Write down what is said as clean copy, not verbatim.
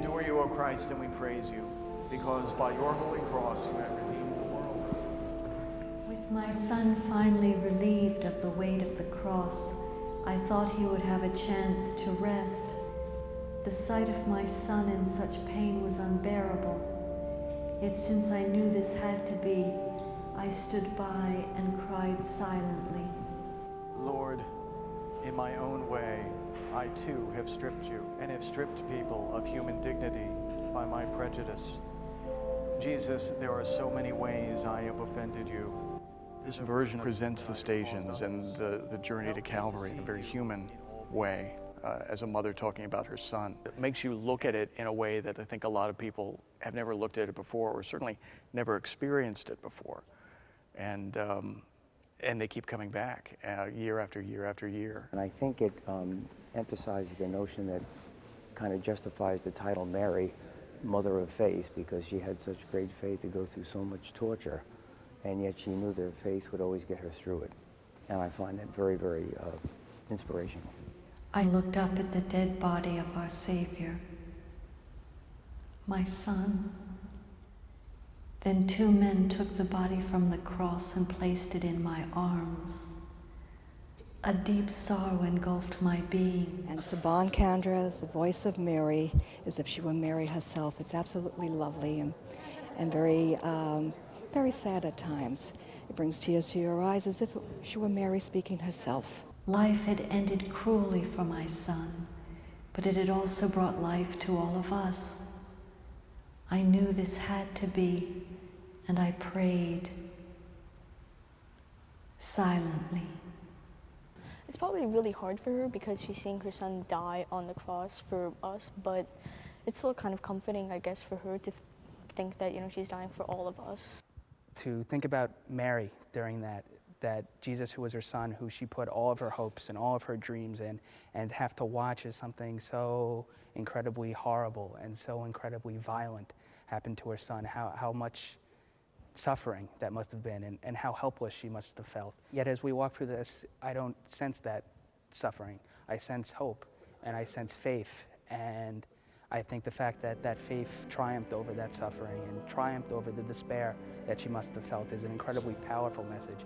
adore you, O Christ, and we praise you, because by your holy cross you have redeemed the world. With my son finally relieved of the weight of the cross, I thought he would have a chance to rest. The sight of my son in such pain was unbearable. Yet since I knew this had to be, I stood by and cried silently. Lord, in my own way, I too have stripped you and have stripped people of human dignity by my prejudice. Jesus, there are so many ways I have offended you. This version presents the stations and the journey to Calvary in a very human way, as a mother talking about her son. It makes you look at it in a way that I think a lot of people have never looked at it before, or certainly never experienced it before. And they keep coming back year after year after year. And I think it emphasizes the notion that kind of justifies the title Mary, Mother of Faith, because she had such great faith to go through so much torture, and yet she knew that faith would always get her through it. And I find that very, very inspirational. I looked up at the dead body of our Savior, my son. Then 2 men took the body from the cross and placed it in my arms. A deep sorrow engulfed my being. And Saban Kandra's The Voice of Mary, as if she were Mary herself. It's absolutely lovely and very, very sad at times. It brings tears to your eyes as if she were Mary speaking herself. Life had ended cruelly for my son, but it had also brought life to all of us. I knew this had to be, and I prayed silently. It's probably really hard for her because she's seeing her son die on the cross for us, but it's still kind of comforting, I guess, for her to think that, she's dying for all of us. To think about Mary during that Jesus, who was her son, who she put all of her hopes and all of her dreams in, and have to watch as something so incredibly horrible and so incredibly violent happen to her son, how much suffering that must have been, and how helpless she must have felt. Yet as we walk through this, I don't sense that suffering. I sense hope, and I sense faith, and I think the fact that that faith triumphed over that suffering and triumphed over the despair that she must have felt is an incredibly powerful message.